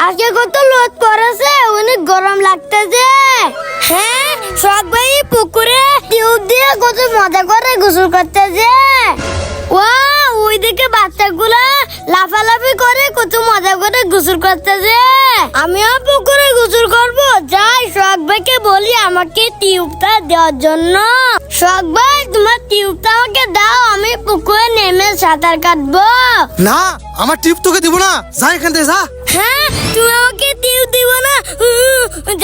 আজকে কত রোদ পড়েছে, অনেক গরম লাগতেছে। হ্যাঁ, সব ভাই পুকুরে টিউব দিয়ে কত মজা করে গোসল করতেছে। ওইদিকে বাচ্চাগুলা লাফালাফি করে কত মজা করে গোসল করতেছে। আমিও পুকুরে গোসল করব। যাই শখ ভাইকে বলি আমাকে টিউবটা দেওয়ার জন্য। শখ ভাই, তোমার টিউবটা আমাকে দাও, আমি পুকুরে নেমে সাঁতার কাটবো। না, আমার টিউব তোকে দিব না, যা এখান থেকে যা। হ্যাঁ, তুমি আমাকে টিউব দিব না?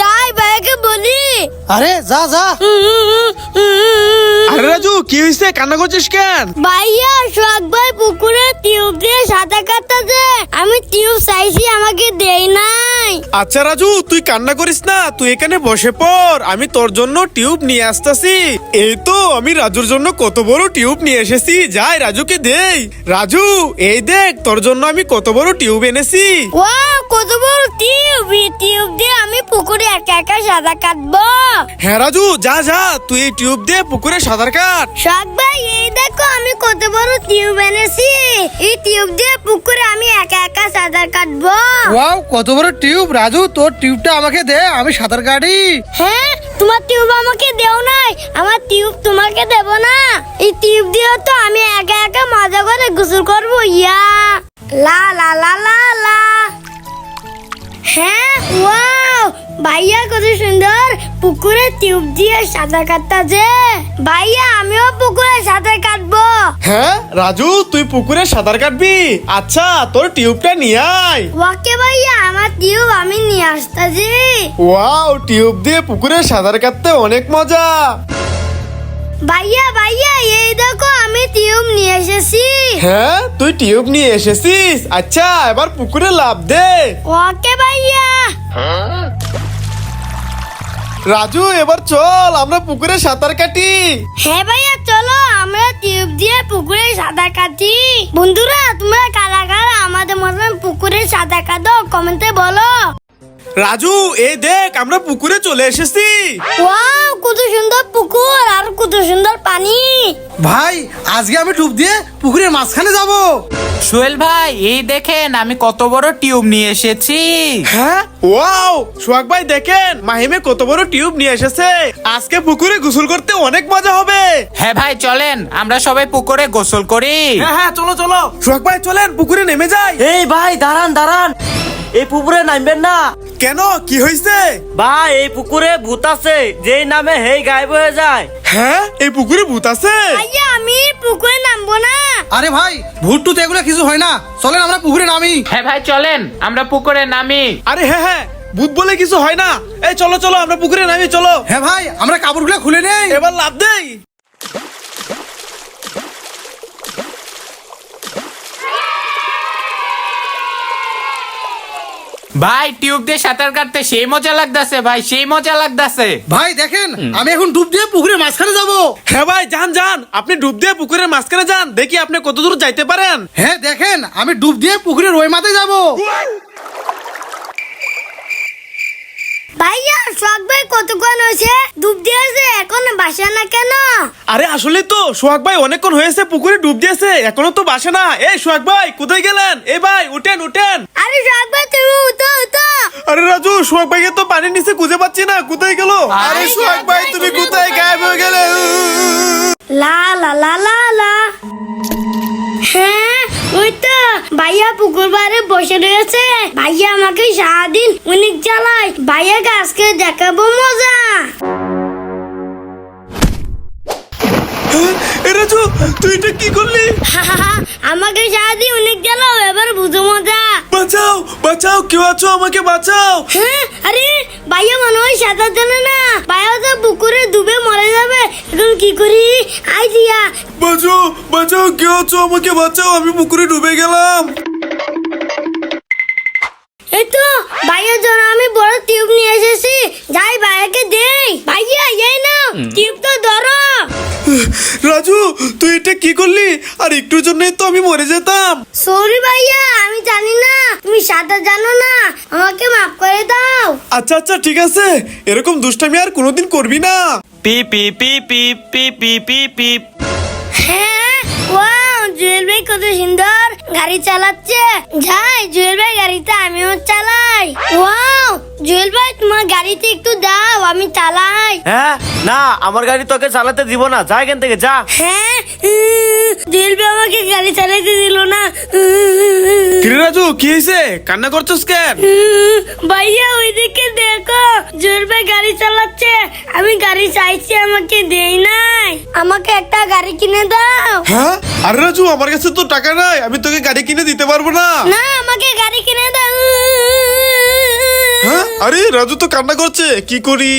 যাই ভাইকে বলি। আরে যা যা। আরে রাজু, কি হয়েছে? কান্না করছিস কেন? ভাইয়া, শখ ভাই পুকুরে টিউব দিয়ে সাঁতার কাটতেছে, আমি টিউব চাইছি, আমাকে দেই নাই। আচ্ছা রাজু, তুই কান্না করিস না, তুই এখানে বসে পড়, আমি তোর জন্য টিউব নিয়ে আসতেছি। এই তো আমি রাজুর জন্য কত বড় টিউব নিয়ে এসেছি, যাই রাজুকে দেই। রাজু, এই দেখ তোর জন্য আমি কত বড় টিউব এনেছি। কত বড় টিউব! এই টিউব দিয়ে আমি পুকুরে একা একা সাঁতার কাটবো। হ্যাঁ রাজু, যা যা, তুই এই টিউব দিয়ে পুকুরে সাঁতার কাট। শখ ভাই, এই দেখো আমি কত বড় টিউব এনেছি। এই টিউব দিয়ে পুকুরে আমি একা একা সাঁতার কাটবো। ওয়াও, কত বড় টিউব! রাজু, তোর টিউবটা আমাকে দে, আমি সাঁতার কাটি। হ্যাঁ, তোমার টিউব আমাকে দেও নাই, আমার টিউব তোমাকে দেব না। এই টিউব দিয়ে তো আমি একা একা মজা করে গোসল করবো। ইয়া লা লা লা লা লা। হ্যাঁ, ওয়াও, ভাইয়া কত সুন্দর পুকুরে টিউব দিয়ে সাঁতার কাটতেছে। ভাইয়া, আমিও পুকুরে সাঁতার কাটবো। হ্যাঁ রাজু, তুই পুকুরে সাঁতার কাটবি? আচ্ছা, তোর টিউবটা নিয়ে আয়। ওকে ভাইয়া, আমার টিউব আমি নিয়ে আসতেছি। ওয়াও, টিউব দিয়ে পুকুরে সাঁতার কাটতে অনেক মজা। ভাইয়া ভাইয়া, এই দেখো আমি টিউব নিয়ে এসেছি। হ্যাঁ, তুই টিউব নিয়ে এসেছিস? আচ্ছা, এবার পুকুরে লাফ দে। ওকে ভাইয়া। রাজু, এবার চল আমরা পুকুরে সাঁতার কাটি। হ্যাঁ ভাইয়া, চলো আমরা টিউব দিয়ে পুকুরে সাঁতার কাটি। বন্ধুরা, তোমরা কারা কারা আমাদের মতন পুকুরে সাঁতার কাটো কমেন্টে বলো। রাজু, এই দেখ আমরা পুকুরে চলে এসেছি। ওয়াও, কত সুন্দর পুকুর আর কত সুন্দর পানি। ভাই, আজকে আমি ডুব দিয়ে পুকুরের মাঝখানে যাব। সোহেল ভাই, এই দেখেন আমি কত বড় টিউব নিয়ে এসেছি। হ্যাঁ, ওয়াও, সোহাগ ভাই দেখেন মাহিমে কত বড় টিউব নিয়ে এসেছে। আজকে পুকুরে গোসল করতে অনেক মজা হবে। হ্যাঁ ভাই, চলেন আমরা সবাই পুকুরে গোসল করি। হ্যাঁ হ্যাঁ, চলো চলো। সোহাগ ভাই চলেন পুকুরে নেমে যাই। এই ভাই, দাঁড়ান দাঁড়ান, এই পুকুরে নামবেন না। কেন, কি হয়েছে? ভাই, এই পুকুরে ভূত আছে, যেই নামে হেই গায়েব হয়ে যায়। হ্যাঁ, এই পুকুরে ভূত আছে? ভাইয়া, আমি পুকুরে নামবো না। আরে ভাই, ভুট্টু তো এগুলো কিছু হয় না, চলেন আমরা পুকুরে নামি। হ্যাঁ ভাই, চলেন আমরা পুকুরে নামি। আরে হ্যাঁ হ্যাঁ, ভূত বলে কিছু হয় না। এই চলো চলো, আমরা পুকুরে নামি, চলো। হ্যাঁ ভাই, আমরা কাপড়গুলো খুলে নেই। এবার লাফ দেই। ভাই, টিউব দিয়ে সাঁতার কাটতে সেই মজা লাগতাছে ভাই, সেই মজা লাগতাছে। ভাই দেখেন, আমি এখন ডুব দিয়ে পুকুরের মাঝখানে যাব। হ্যাঁ ভাই, যান যান, আপনি ডুব দিয়ে পুকুরের মাঝখানে যান, দেখি আপনি কত দূর যাইতে পারেন। হ্যাঁ দেখেন, আমি ডুব দিয়ে পুকুরের ওই মাথায় যাব। ভাইয়া, শখ ভাই কতক্ষণ হয়েছে ডুব দিয়েছে, এখন বাসা না কেন? আরে আসলে তো সোহাগ ভাই অনেকক্ষণ হয়েছে পুকুরে ডুব দিয়েছে, এখনো তো বাসে না। এই সোহাগ ভাই, কোথায় গেলেন? এই ভাই, উঠেন উঠেন। আরে শখ ভাই, তুমি উঠো উঠো। আরে রাজু, সোহাগ ভাইকে তো পানির নিচে খুঁজে পাচ্ছি না, কোথায় গেল? আরে সোহাগ ভাই, তুমি কোথায় গায়েব হয়ে গেলে? লা লা লা লা লা। হ্যাঁ, ওই তো ভাইয়া পুকুর পাড়ে বসে রয়েছে। ভাইয়া আমাকে সারাদিন অনেক জ্বালায়, ভাইয়াকে আজকে দেখাবো মজা। এ রাজু, তুই এটা কি করলি? আমাকে সারাদিন অনেক জ্বালাও, এবার বুঝো মজা। বাঁচাও বাঁচাও, কেউ আছো, আমাকে বাঁচাও। হ্যাঁ, আরে ভাইয়া মনে হয় সাঁতার জানে না, ভাইয়া তো পুকুরে ডুবে মরে যাবে, এখন কি করি? আইডিয়া। বাঁচাও বাঁচাও, কেউ আছো, আমাকে বাঁচাও, আমি পুকুরে ডুবে গেলাম। এই তো ভাইয়ার জন্য আমি বড় টিউব নিয়ে এসেছি, যাই ভাইয়াকে দেই। ভাইয়া, এই নাও টিউব, তো ধরো। রাজু, তুই এটা কি করলি? আর একটুর জন্যই তো আমি মরে যেতাম। সরি ভাইয়া, আমি জানি না তুমি সাঁতার জানো না, আমাকে মাফ করে দাও। আচ্ছা আচ্ছা, ঠিক আছে, এরকম দুষ্টামি আর কোনোদিন করবি না। P P P P P P P P. হ্যাঁ, ওয়াও, জুয়েল ভাই কত সুন্দর গাড়ি চালাচ্ছে। যাই জুয়েল ভাই গাড়িতে আমিও চালাই। ওয়াও জুয়েল ভাই তোমার গাড়িতে একটু দাও আমি চালাই। হ্যাঁ না, আমার গাড়ি তোকে চালাতে দিব না, যা এখান থেকে যা। হ্যাঁ জুয়েল ভাই আমাকে গাড়ি চালাতে দিল না। কিরে রাজু, কি হয়েছে? কান্না করছিস কেন? ভাইয়া ওইদিকে দেখো জুয়েল ভাই গাড়ি চালাচ্ছে, আমি গাড়ি চাইছি আমাকে দেই নাই। আমাকে একটা গাড়ি কিনে দাও। হ্যাঁ আরে রাজু, আমার কাছে তো টাকা নাই, আমি তোকে গাড়ি কিনে দিতে পারবো না। না আমাকে গাড়ি কিনে দাও। হ্যাঁ আরে রাজু তো কান্না করছে, কি করি?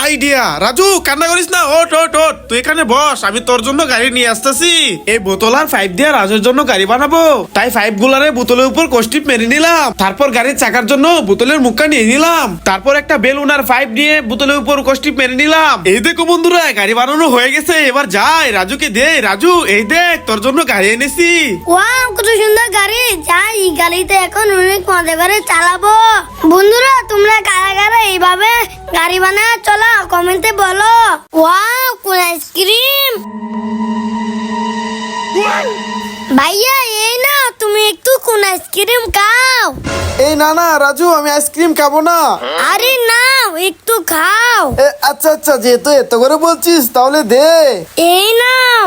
আইডিয়া! রাজু কান্না করিস না, ওঠ ওঠ ওঠ, তুই এখানে বস, আমি তোর জন্য গাড়ি নিয়ে আসতেছি। এই বোতল আর পাইপ দিয়ে রাজুর জন্য গাড়ি বানাবো, তাই পাইপ গুলারে বোতলের উপর কষ্টিপ মেরে নিলাম, তারপর গাড়ির চাকার জন্য বোতলের মুখটা নিয়ে নিলাম, তারপর একটা বেলুন আর পাইপ নিয়ে বোতলের উপর কষ্টিপ মেরে নিলাম। এই দেখো বন্ধুরা, গাড়ি বানানো হয়ে গেছে, এবার যাই রাজুকে দে। রাজু এই দেখ, তোর জন্য গাড়ি এনেছি। ওয়াও কত সুন্দর গাড়ি, যাই এই গাড়িতে এখন অনেক মজা করে চালাবো। বন্ধুরা তোমরা কারা কারা এইভাবে গাড়ি বানায় চলো কমেন্টে বলো। ওয়াও কোন আইসক্রিম! ভাইয়া এই না, তুমি একটু কোন আইসক্রিম খাও। এই না না রাজু, আমি আইসক্রিম খাবো না। আরে নাও একটু খাও। আচ্ছা আচ্ছা, যেহেতু এত করে বলছিস তাহলে দে। এই নাও।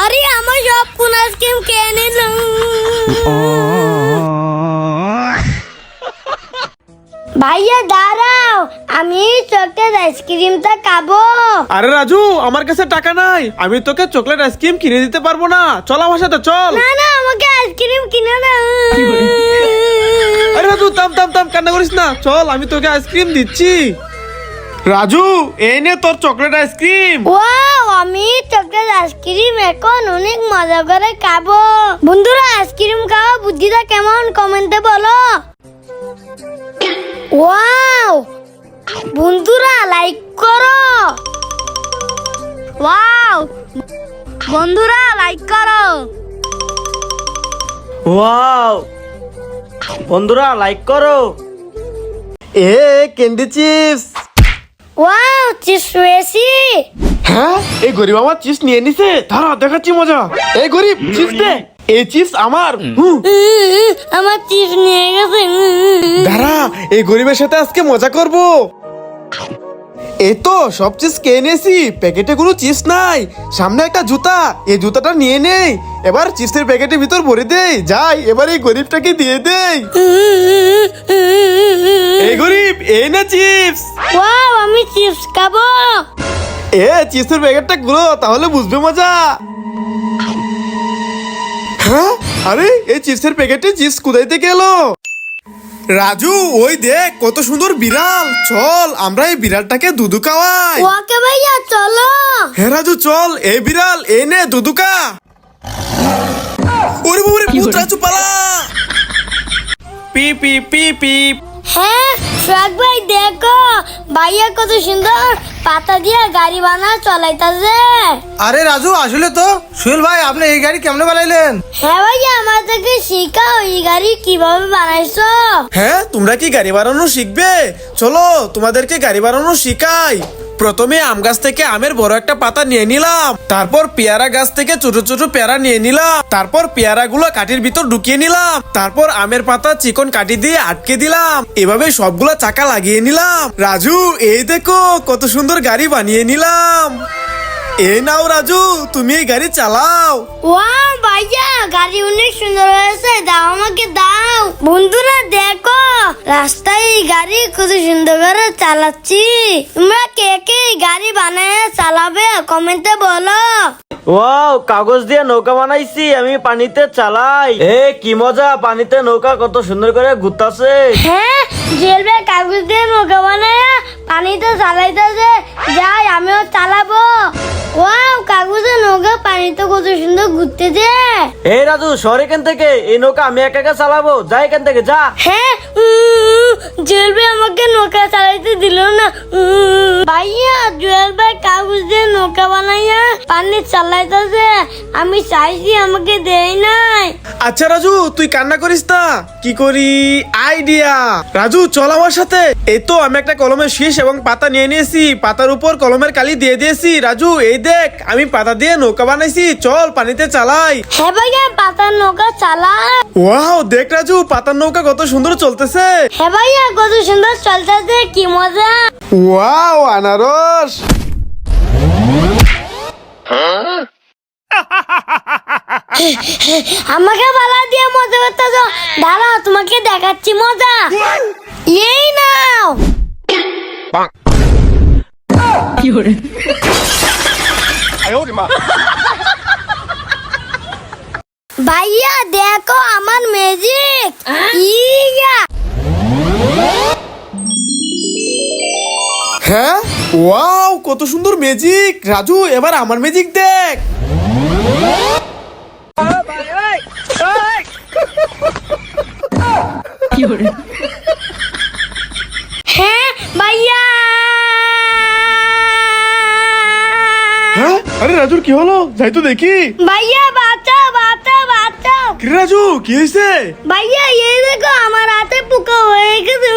আরে আমার সব কোন আইসক্রিম খেয়ে নিল। ভাইয়া দাঁড়াও, আমি চকলেট আইসক্রিমটা খাবো। আরে রাজু, আমার কাছে টাকা নাই, আমি তোকে চকলেট আইসক্রিম কিনে দিতে পারবো না, চল আমার সাথে চল। না না আমাকে আইসক্রিম কিনে দাও। আরে রাজু থাম থাম থাম, কান্না করিস না, চল আমি তোকে আইসক্রিম দিচ্ছি। রাজু এই নে তোর চকলেট আইসক্রিম। ওয়াও আমি চকলেট আইসক্রিম এখন অনেক মজা করে খাবো। বন্ধুরা আইসক্রিম খাওয়া বুদ্ধিটা কেমন কমেন্টে বলো। ওয়াও বন্ধুরা লাইক করো। ওয়াও বন্ধুরা লাইক করো। ওয়াও বন্ধুরা লাইক করো। এ ক্যান্ডি চিপস। ওয়াও চিপস পেয়েছি। হ্যাঁ এই গরিব আমার চিপস নিয়ে নিছে, দাঁড়া দেখাচ্ছি মজা। এই গরিব চিপস দে, এই চিপস আমার। আমার চিপস নিয়ে গেছে। দাঁড়া, এই গরিবের সাথে আজকে মজা করব। এই তো সব চিপস কে নিয়েছি, প্যাকেটে কোনো চিপস নাই, সামনে একটা জুতা, এই জুতাটা নিয়ে নেই, এবার চিপসের প্যাকেটের ভিতর ভরে দেই, যাই এবার এই গরিবটাকে দিয়ে দেই। এই গরিব এই না চিপস। ওয়াও আমি চিপস খাবো। এ চিপসের প্যাকেটটা গুলো, তাহলে বুঝবে মজা। হ্যাঁ আরে এই চিপসের প্যাকেটে চিপস কোথায় থেকে এলো? রাজু ওই দেখ কত সুন্দর বিড়াল, চল আমরা এই বিড়ালটাকে দুধু খাওয়াই। ওকে ভাইয়া চলো। হ্যাঁ রাজু চল, এই বিড়াল এই নে দুধুকা। ওরে বাবারে ভূত, রাজু পালা। P P P P. হ্যাঁ সোহাগ ভাই দেখো ভাইয়া কত সুন্দর পাতা দিয়ে গাড়ি বানা চলাইতাছে। আরে রাজু আসলে তো সুহেল ভাই, আপনি এই গাড়ি কেমনে বানাইলেন? হ্যাঁ ভাইয়া আমাদেরকে শিখাও এই গাড়ি কিভাবে বানাইছো। হ্যাঁ তোমরা কি গাড়ি বানানো শিখবে? চলো তোমাদেরকে গাড়ি বানানো শিখাই। প্রথমে আম গাছ থেকে আমের বড় একটা পাতা নিয়ে নিলাম, তারপর পেয়ারা গাছ থেকে ছোট ছোট পেয়ারা নিয়ে নিলাম, তারপর পেয়ারা গুলো কাঠির ভিতর ঢুকিয়ে নিলাম, তারপর আমের পাতা চিকন কাঠি দিয়ে আটকে দিলাম, এভাবে সবগুলো চাকা লাগিয়ে নিলাম। রাজু এই দেখো কত সুন্দর গাড়ি বানিয়ে নিলাম। এই নাও রাজু, তুমি এই গাড়ি চালাও। ওয়াও ভাইয়া গাড়ি অনেক সুন্দর হয়েছে, দাও আমাকে দাও। বন্ধুরা দেখো রাস্তায় এই গাড়ি কত সুন্দর করে চালাচ্ছি। তোমরা কে কে এই গাড়ি বানায় চালাবে কমেন্টে বলো। ওয়াও কাগজ দিয়ে নৌকা বানাইছি, আমি পানিতে চালাই। এ কি মজা, পানিতে নৌকা কত সুন্দর করে ঘুরতাছে। হ্যাঁ জুয়েল ভাই কাগজ দিয়ে নৌকা বানায় পানিতে চালাইতেছে, যাই আমিও চালাবো। ওয়াও কাগজের নৌকা পানিতে কত সুন্দর ঘুরতেছে। এই রাজু সর এখান থেকে, এই নৌকা আমি একা একা চালাবো, যা এখান থেকে যা। হ্যাঁ জুয়েল ভাই আমাকে নৌকা চালাইতে দিল না। ভাইয়া জুয়েল ভাই কাগজ দিয়ে নৌকা বানাইয়া পানি চালাইতেছে, আমি চাইছি আমাকে দেয় নাই। আচ্ছা রাজু তুই কান্না করিস না, কি করি আইডিয়া। রাজু চল আমার সাথে। এই তো আমি একটা কলমের শীষ এবং পাতা নিয়ে নিয়েছি, পাতার উপর কলমের কালি দিয়ে দিয়েছি। রাজু এই দেখ আমি পাতা দিয়ে নৌকা বানাইছি, চল পানিতে চালাই। হ্যাঁ ভাইয়া পাতার নৌকা চালা। ওয়াও দেখ রাজু পাতার নৌকা কত সুন্দর চলতেছে। হ্যাঁ ভাইয়া কত সুন্দর চলতেছে, কি মজা। ওয়াও আনারস। আমাকে বালা দিয়ে মজা করতেছ, দাঁড়াও তোমাকে দেখাচ্ছি মজা। এই নাও। ভাইয়া দেখো আমার ম্যাজিক। ইয়া হ্যাঁ ওয়াও কত সুন্দর ম্যাজিক। রাজু এবার আমার ম্যাজিক দেখ। হ্যাঁ ভাইয়া। হ্যাঁ আরে রাজুর কি হলো, যাই তো দেখি। ভাইয়া বাঁচাও বাঁচাও বাঁচাও। কি রে রাজু কি হয়েছে? ভাইয়া এই দেখো আমার হাতে পোকা হয়ে গেছে।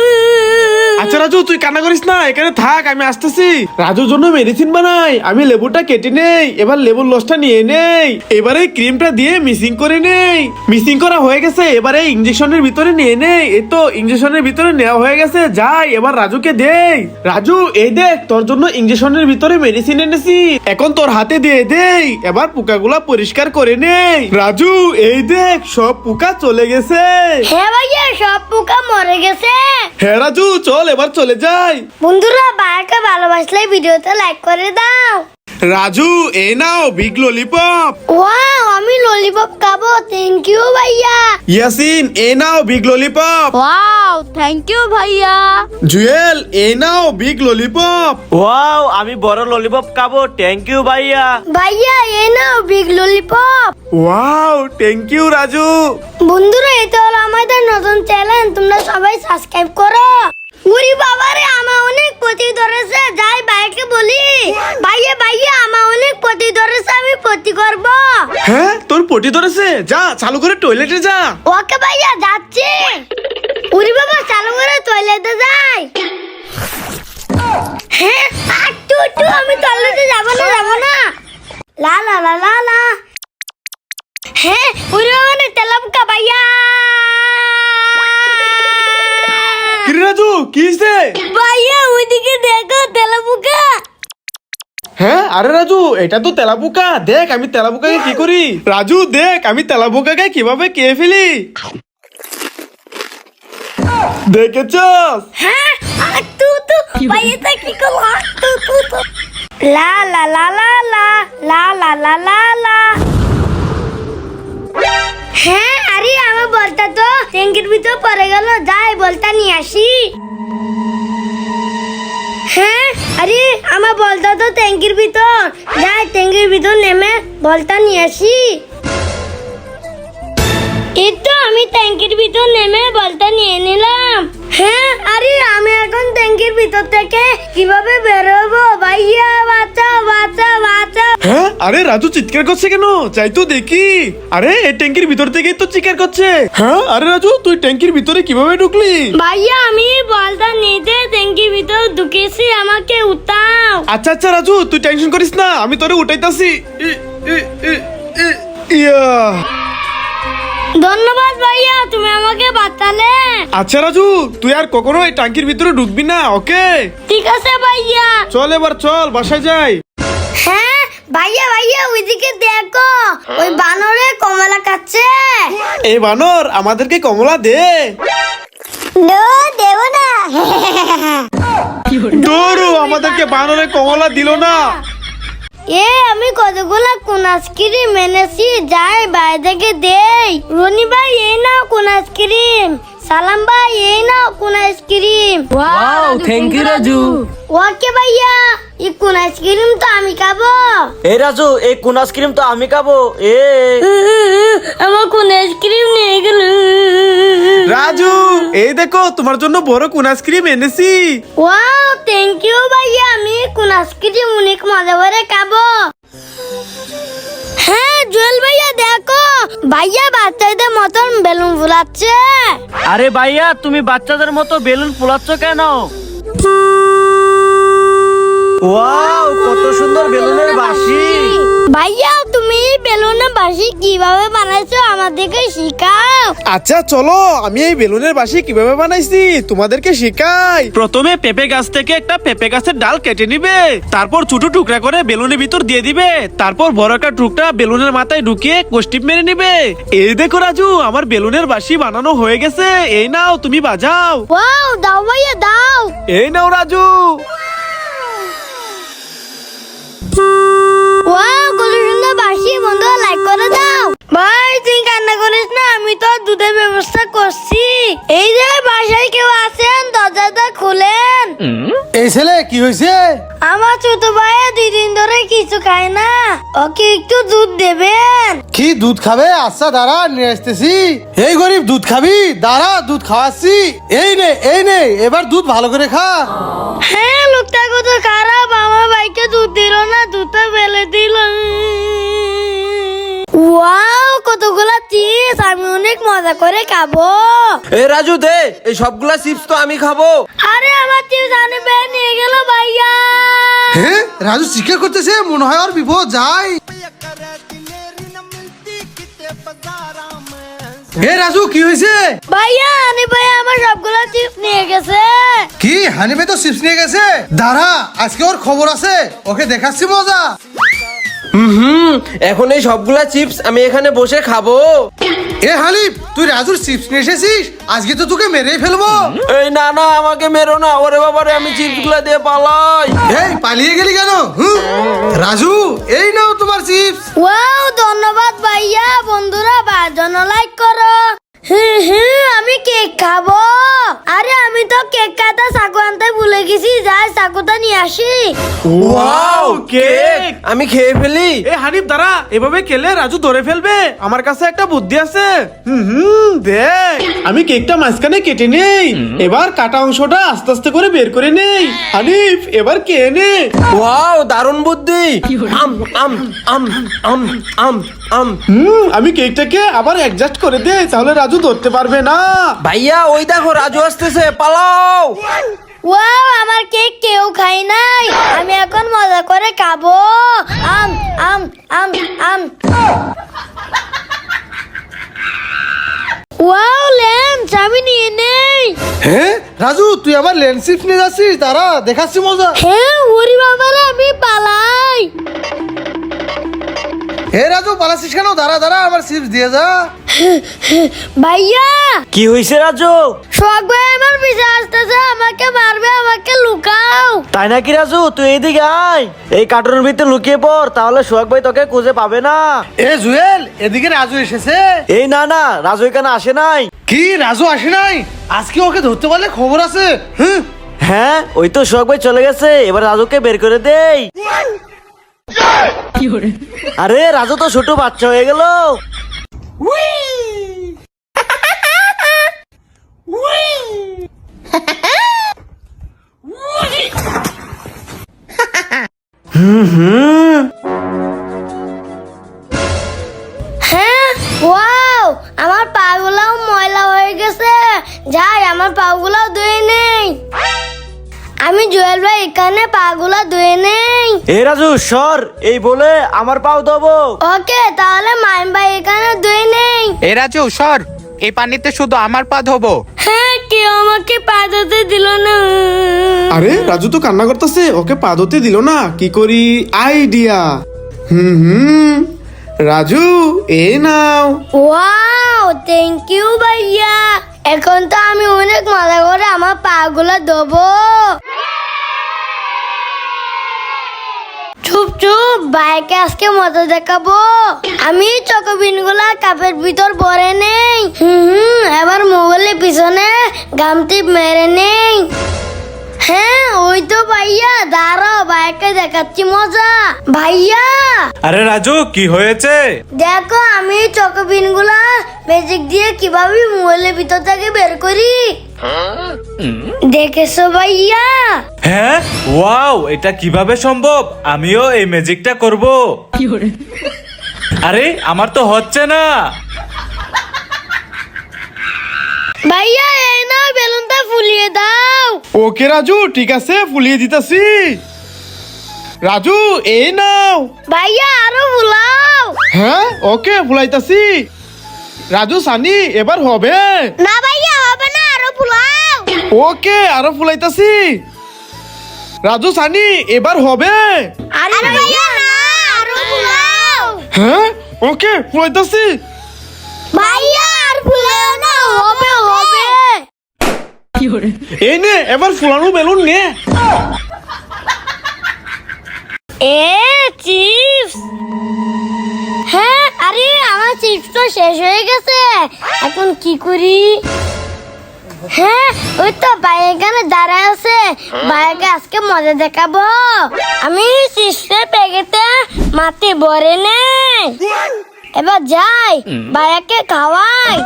আচ্ছা রাজু তুই কান্না করিস না, এখানে থাক আমি আসতেছি। রাজুর জন্য মেডিসিন বানাই, আমি লেবুটা কেটে নেই, এবার লেবুর রসটা নিয়ে নেই, এবারে ক্রিমটা দিয়ে মিক্সিং করে নেই। মিক্সিং করা হয়ে গেছে, এবারে ইনজেকশনের ভিতরে নিয়ে নেই। এই তো ইনজেকশনের ভিতরে নেওয়া হয়ে গেছে, যাই এবার রাজুকে দেই। রাজু এই দেখ তোর জন্য ইনজেকশনের ভিতরে মেডিসিন এনেছি, এখন তোর হাতে দিয়ে দেই, এবার পোকাগুলা পরিষ্কার করে নেই। রাজু এই দেখ সব পোকা চলে গেছে। হ্যাঁ ভাইয়া সব পোকা মরে গেছে। হ্যাঁ রাজু চল এবার চলে যাই। বন্ধুরা ভাইকে ভালোবাসলে ভিডিওতে লাইক করে দাও। রাজু এই নাও বিগ ললিপপ। ওয়াও আমি ললিপপ খাবো, থ্যাংক ইউ ভাইয়া। ইয়াসিন এই নাও big lollipop. Wow thank you ভাইয়া। জুয়েল এই নাও বিগ ললিপপ। ওয়াও আমি বড় ললিপপ খাবো, থ্যাংক ইউ ভাইয়া। ভাইয়া এই নাও big lollipop. Wow thank you Raju. বন্ধুরা এটা হলো আমাদের নতুন চ্যানেল, তোমরা সবাই সাবস্ক্রাইব করো। উরি বাবারে আমার অনেক পতি ধরেছে, যাই ভাইকে বলি ভাইয়া ভাইয়া আমার অনেক পতি ধরেছে, আমি পতি করব। হ্যাঁ তোর পটি ধরেছে, যা চালু করে টয়লেটে যা। ওকে ভাইয়া যাচ্ছি। উরি বাবা চালু করে টয়লেটে যাই। হ্যাঁ টু টু আমি টয়লেটে যাব না। লা লা লা লা লা। হ্যাঁ উরি বাবা না তেলাপকা ভাইয়া। কি রে রাজু কি হইছে? ভাইয়া ওইদিকে দেখো তেলাপোকা। হ্যাঁ আরে রাজু এটা তো তেলাপোকা, দেখ আমি তেলাপোকাকে কি করি। রাজু দেখ আমি তেলাপোকাকে কিভাবে খেয়ে ফেলি, দেখেছস? হ্যাঁ তু তু ভাইয়া কি করলো, তু তু তু। লা লা লা লা লা লা লা লা লা লা। হ্যাঁ আরে আমার বলটা তো ট্যাঙ্কির ভিতর পড়ে গেল, যাই বলটা নিয়ে আসি। হ্যাঁ আরে আমার বলটা তো ট্যাঙ্কির ভিতর, যাই ট্যাঙ্কির ভিতর নেমে বলটা নিয়ে আসি। এই তো আমি ট্যাঙ্কির ভিতর নেমে বলটা নিয়ে নিলাম। হ্যাঁ আরে আমি এখন ট্যাঙ্কির ভিতর থেকে কিভাবে বেরোবো, ভাইয়া বাঁচাও বাঁচাও বাঁচাও। হ্যাঁ আরে রাজু চিৎকার করছে কেন, যাই তো দেখি। আরে এই ট্যাঙ্কির ভিতর থেকেই তো চিৎকার করছে। হ্যাঁ আরে রাজু তুই ট্যাঙ্কির ভিতরে কিভাবে ঢুকলি? ভাইয়া আমি বলটা নিতে ট্যাঙ্কির ভিতর ঢুকেছি, আমাকে উঠাও। আচ্ছা আচ্ছা রাজু তুই টেনশন করিস না, আমি তোরে উঠাইতাছি। ইয়া ধন্যবাদ ভাইয়া তুমি আমাকে বাঁচালে। আচ্ছা রাজু তুই আর কখনো এই ট্যাঙ্কির ভিতরে ঢুকবি না, ওকে? ঠিক আছে ভাইয়া। চল এবার চল বাসায় যাই। হ্যাঁ ভাইয়া ভাইয়া ওইদিকে দেখো, ওই বানরে কমলা খাচ্ছে। এই বানর আমাদেরকে কমলা দে। দেব না। দৌড়ো, আমাদেরকে বানরে কমলা দিল না। আমি কতগুলো কোন আইসক্রিম এনেছি, যাই বাইরে থেকে দেই। রনি ভাই এই নাও কোন আইসক্রিম, সালাম ভাই এই নাও cone ice cream. Wow thank you Raju. Okay ভাইয়া এই কোন আইসক্রিম তো আমি খাবো। এই রাজু এই কোন আইসক্রিম তো আমি খাবো। আমার কোন আইসক্রিম নিয়ে গেল। রাজু এই দেখো তোমার জন্য বড় কোন আইসক্রিম এনেছি। ওয়াও থ্যাংক ইউ ভাইয়া, আমি কোন আইসক্রিম অনেক মজা করে খাবো। হ্যাঁ জুয়েল ভাইয়া বাচ্চাদের মতন বেলুন ফুলাচ্ছে। আরে ভাইয়া তুমি বাচ্চাদের মতো বেলুন ফুলাচ্ছ কেন? ওয়াও, কত সুন্দর বেলুনের বাঁশি। ভাইয়া তুমি বেলুনের বাঁশি কিভাবে বানাইছো আমাদেরকে শিখাও। আচ্ছা চলো, আমি এই বেলুনের বাঁশি কিভাবে বানাইছি তোমাদেরকে শেখাই। প্রথমে পেঁপে গাছ থেকে একটা পেঁপে গাছের ডাল কেটে নিবে, তারপর ছোট টুকরা করে বেলুনের ভিতর দিয়ে দিবে, তারপর বড় একটা টুকরা বেলুনের মাথায় ঢুকিয়ে কোষ্টিপ মেরে নিবে। এই দেখো রাজু, আমার বেলুনের বাঁশি বানানো হয়ে গেছে। এই নাও, তুমি বাজাও। ওয়াও, দাও ভাইয়া দাও। এই নাও রাজু। ওয়াও, কত সুন্দর বাঁশি। বন্ধুরা লাইক করে দাও। ভাই তুই কান্না করিস না, আমি তো দুধের ব্যবস্থা করছি। এই যে বাসায় কেউ আছেন, দরজাটা খুলেন। এই ছেলে কি হয়েছে? আমার ছোট ভাইয়া 2 দিন ধরে কিছু খায় না, ওকে একটু দুধ দেবেন। কি দুধ খাবে? আচ্ছা দাঁড়া, নিয়ে আসতেছি। এই গরিব, দুধ খাবি? দাঁড়া, দুধ খাওয়াচ্ছি। এই নে, এবার দুধ ভালো করে খা। হ্যাঁ, লোকটা কত খারাপ, আমার ভাইকে দুধ দিল না, দুধটা ফেলে দিল। ওয়াও, কতগুলা চিপস, আমি অনেক মজা করে খাবো। এ রাজু দে, এই সবগুলা চিপস তো আমি খাবো। আরে আমার চিপস আনে নিয়ে গেল ভাইয়া। হ্যাঁ, রাজু চিৎকার করতেছে, মনে হয় আর বিপদ যায়। হে রাজু, কি হয়েছে? ভাইয়া ভাইয়া আমার সবগুলা চিপস নিয়ে গেছে। কি হানিবে তো চিপস নিয়ে গেছে? দাঁড়া, আজকে ওর খবর আছে, ওকে দেখাচ্ছি মজা। এখন এই সবগুলা চিপস আমি এখানে বসে খাবো। এ হানিফ, তুই রাজুর চিপস নিয়ে এসেছিস, আজকে তো তোকে মেরেই ফেলবো। এই না না, আমাকে মেরো না, ওরে বাবারে, আমি চিপস গুলা দিয়ে পালাই। এই পালিয়ে গেলি কেন? রাজু, এই নাও তোমার চিপস। ওয়াও, ধন্যবাদ ভাইয়া। বন্ধুরা 5 জন লাইক করো। আমি কেক খাবো। আরে আমি তো কেক কাটা চাকু আনতে ভুলে গেছি, যাই চাকুটা নিয়ে আসি। Wow, cake. আমি খেয়ে ফেলি। এ হানিফ দাঁড়া, এভাবে খেলে রাজু ধরে ফেলবে। আমার কাছে একটা বুদ্ধি আছে। দেখ, আমি কেকটা মাঝখানে কেটে নেই, এবার কাটা অংশটা আস্তে আস্তে করে বের করে নেই। হানিফ, এবার কে নে। ওয়াও, দারুণ বুদ্ধি। আম আম আম আম আম আম। আমি কেকটাকে আবার অ্যাডজাস্ট করে দেই, তাহলে রাজু ধরতে পারবে না। ভাইয়া ওই দেখো, রাজু আসতেছে, পালাও। ওয়াও, আমার কেক কেউ খায় নাই, আমি এখন মজা করে খাবো। আম আম আম আম। ওয়াও, লেন্স আমি নিয়ে নেই। হ্যাঁ রাজু, তুই আবার লেন্স চিপস নিয়ে যাচ্ছিস? দাঁড়া, দেখাচ্ছি মজা। হ্যাঁ, ওরে বাবারে, আমি পালাই। হে রাজু, পালাচ্ছিস কেন? দাঁড়া, আমার চিপস দিয়ে যা। ভাইয়া, কি হয়েছে রাজু? শখ ভাই আমার পিছে আসতেছে, আমাকে মারবে, আমাকে লুকাও। তাই নাকি রাজু? তুই এইদিকে আয়, এই কার্টুনের ভিতরে লুকিয়ে পড়, তাহলে সোহাগ ভাই তোকে খুঁজে পাবে না। এ জুয়েল, এদিকে রাজু এসেছে। এই না না, রাজু এখানে আসে নাই। কি রাজু আসে নাই? আজকে ওকে ধরতে পারলে খবর আছে। হ্যাঁ, ওই তো সোহাগ ভাই চলে গেছে, এবার রাজুকে বের করে দেই। আরে রাজু তো ছোট বাচ্চা হয়ে গেল। হ্যাঁ, ওয়াও, আমার পাগুলাও ময়লা হয়ে গেছে। যাই, আমার পাগুলাও ধুয়ে নেই। আমি জুয়েল ভাই এখানে পাগুলা ধুয়ে নেই। এ রাজু সর, এই বলে আমার পাও দেবো। ওকে, তাহলে মাইম ভাই এখানে ধুয়ে নেই। এ রাজু সর, এই পানিতে শুধু আমার পা ধোবো। হ্যাঁ, কেউ আমাকে পা ধুতে দিল না। আরে রাজু তো কান্না করতেছে, ওকে পা ধুতে দিল না। কি করি? আইডিয়া। রাজু, এই নাও। ওয়াও, থ্যাংক ইউ ভাইয়া। এখন তো আমি অনেক মজা করে আমার পাগুলা ধোবো। চুপ চুপ, ভাইকে আজকে মজা দেখাবো। আমি চকোবিন গুলা কাপের ভিতর ভরে নেই। এবার মোবাইলের পিছনে গামটি মেরে নেই। হ্যাঁ, ওই তো ভাইয়া, দাঁড়াও, ভাইকে দেখাচ্ছি মজা। ভাইয়া, আরে রাজু, কি হয়েছে? দেখো আমি চকোবিন গুলা ম্যাজিক দিয়ে কিভাবে মোবাইলের ভিতর থেকে বের করি। দেখেছো ভাইয়া? হ্যাঁ, ওয়াও, এটা কিভাবে সম্ভব? আমিও এই ম্যাজিকটা করব। আরে আমার তো হচ্ছে না। ভাইয়া এই নাও বেলুনটা ফুলিয়ে দাও। ওকে রাজু, ঠিক আছে, ফুলিয়ে দিতাছি। রাজু, এই নাও। ভাইয়া আরো ফুলাও। হ্যাঁ, ওকে, ফুলাইতাছি। রাজু, সানি, এবার হবে। না ভাইয়া হবে না, আরো ফুলাও। ওকে, আরো ফুলাইতাছি। রাজু, সানি, এবার হবে। আরে ভাইয়া না, আরো ফুলাও। হ্যাঁ, ওকে, ফুলাইতাছি। ভাইয়া আর ফুলাও না, হবে হবে। এই নে, এবার ফুলানো বেলুন নে। চিপস। হ্যাঁ, আরে আমার চিপস তো শেষ হয়ে গেছে, এখন কি করি? হ্যাঁ, ওই তো ভাই এখানে দাঁড়ায় আছে, ভাইকে আজকে মজা দেখাবো। আমি চিপসের প্যাকেটে মাটি ভরে নেই, এবার যাই ভাইয়াকে খাওয়াই।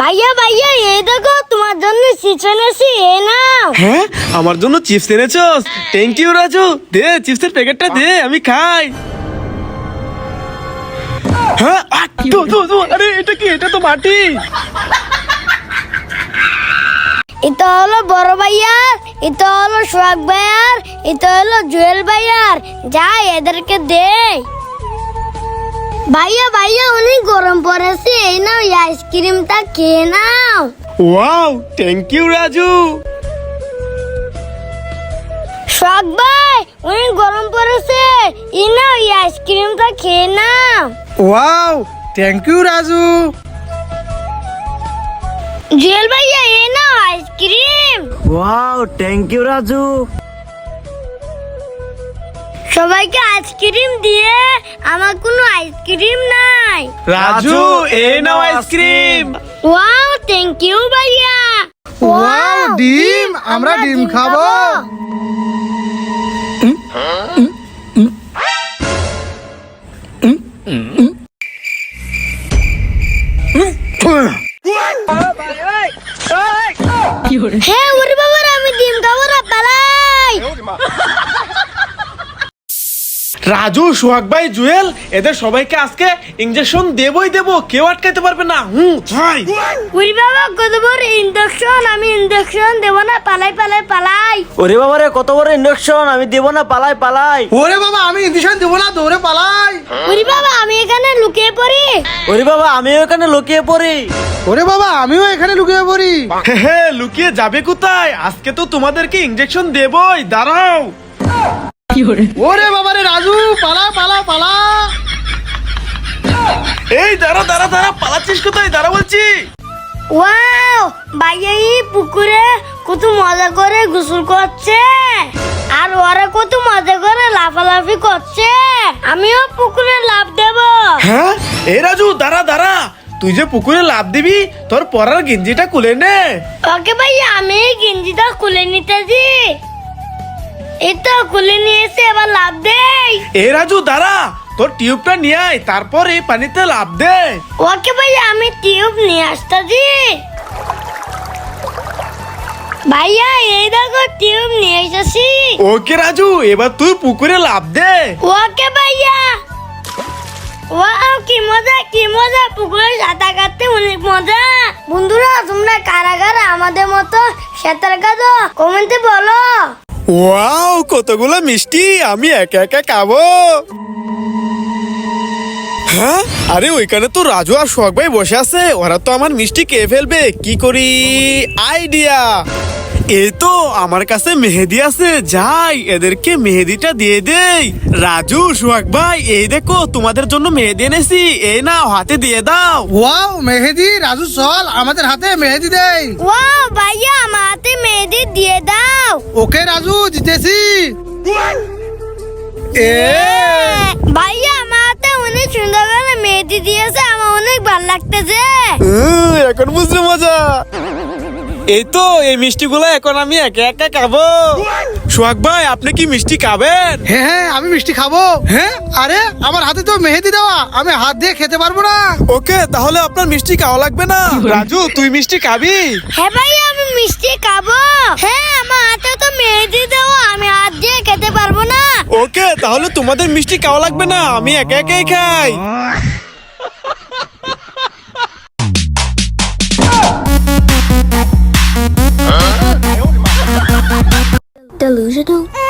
ভাইয়া ভাইয়া এই দেখো তোমার জন্য চিপস এনেছি, এই নাও। হ্যাঁ, আমার জন্য চিপস এনেছস? Thank you Raju. দে চিপসের প্যাকেটটা দে, আমি খাই। হ্যাঁ, আরে এটা কি? এটা তো মাটি। এটা হলো বড় ভাইয়ার, এটা হলো সোহাগ ভাইয়ার, এটা হলো জুয়েল ভাইয়ার। যাই এদেরকে দে। ভাইয়া ভাইয়া অনেক গরম পড়েছে, এই নাও এই আইসক্রিমটা খেয়ে নাও। Wow, thank you Raju. Sohag ভাই অনেক গরম পড়েছে, এই নাও এই আইসক্রিমটা খেয়ে নাও। Wow, thank you Raju. Jewel ভাইয়া এই নাও ice cream. Wow, thank you Raju. সবাইকে আইসক্রিম দিয়ে আমার কোনো আইসক্রিম নাই। রাজু, এই নাও আইসক্রিম। ওয়াও, থ্যাংক ইউ ভাইয়া। ওয়াও, ডিম, আমরা ডিম খাবো। হ্যাঁ ওরে বাবা, আমি ডিম খাবো না, পালাই। রাজু, সোহাগ ভাই, জুয়েল, এদের সবাইকে আজকে ইনজেকশন দেবই দেব, কেউ আটকাইতে পারবে না। ছাই। ওরে বাবা কত বড় ইনজেকশন, আমি ইনজেকশন দেব না, পালাই পালাই পালাই। ওরে বাবা রে, কত বড় ইঞ্জেকশন, আমি দেব না, পালাই পালাই। ওরে বাবা, আমি ইঞ্জেকশন দেবো না, দৌড়ে পালাই। ওরে বাবা আমি এখানে লুকিয়ে পড়ি। ওরে বাবা, আমিও এখানে লুকিয়ে পড়ি। ওরে বাবা, আমিও এখানে লুকিয়ে পড়ি। হে, লুকিয়ে যাবে কোথায়? আজকে তো তোমাদেরকে ইনজেকশন দেবই, দাঁড়াও। ওরে বাবা রে রাজু, পালা পালা পালা। এই দাঁড়া দাঁড়া দাঁড়া, পালাচ্ছিস কোথায়? দাঁড়া বলছি। ওয়াও, ভাইয়া এই পুকুরে কত মজা করে গোসল করছে, আর ওরা কত মজা করে লাফালাফি করছে। আমিও পুকুরে লাফ দেব। হ্যাঁ, এই রাজু, দাঁড়া দাঁড়া, তুই যে পুকুরে লাফ দিবি, তোর পরার গেঞ্জিটা খুলে নে। ওকে ভাইয়া, আমি এই গেঞ্জিটা খুলে নিতেছি। এটা খুলে নিয়েছে, এবার লাফ দেই। এই রাজু, দাঁড়া, তোর টিউবটা নিয়ে আয়, তারপর এই পানিতে লাফ দে। ওকে ভাইয়া, আমি টিউব নিয়ে আসতেছি। ভাইয়া এই দেখো টিউব নিয়ে এসেছি। ওকে রাজু, এবার তুই পুকুরে লাফ দে। ওকে ভাইয়া। ওয়াও, কি মজা কি মজা, পুকুরে সাঁতার কাটতে অনেক মজা। বন্ধুরা তোমরা কারা কারা আমাদের মতো সাঁতার কাটো কমেন্টে বলো। ওয়াও, কতগুলো মিষ্টি, আমি একা একা খাবো। হ্যাঁ, আরে ওইখানে তো রাজু আর সোহাগ ভাই বসে আছে, ওরা তো আমার মিষ্টি খেয়ে ফেলবে। কি করি? আইডিয়া! এই তো আমার কাছে মেহেদি আছে, যাই এদেরকে মেহেদিটা দিয়ে দেই। রাজু, সোহাগ ভাই, এই দেখো তোমাদের জন্য মেহেদি এনেছি, এই নাও, হাতে দিয়ে দাও। ওয়াও, মেহেদি। রাজু চল, আমাদের হাতে মেহেদি দেই। ওয়াও ভাইয়া, আমার হাতে মেহেদি দিয়ে দাও। ওকে রাজু, জিতেছি। ভাইয়া আমার হাতে অনেক সুন্দর করে মেহেদি দিয়েছে, আমার অনেক ভালো লাগতেছে। এখন বুঝছো মজা? এই তো এই মিষ্টিগুলো এখন আমি একা একা খাবো। সোহাগ ভাই, আপনি কি মিষ্টি খাবেন? হ্যাঁ হ্যাঁ, আমি মিষ্টি খাবো। হ্যাঁ, আরে আমার হাতে তো মেহেদি দেওয়া, আমি হাত দিয়ে খেতে পারবো না। ওকে, তাহলে আপনার মিষ্টি খাওয়া লাগবে না। রাজু, তুই মিষ্টি খাবি? হ্যাঁ ভাইয়া, আমি মিষ্টি খাবো। হ্যাঁ, আমার হাতে তো মেহেদি দেওয়া, আমি হাত দিয়ে খেতে পারবো না। ওকে, তাহলে তোমাদের মিষ্টি খাওয়া লাগবে না, আমি একা একাই খাই। delusional.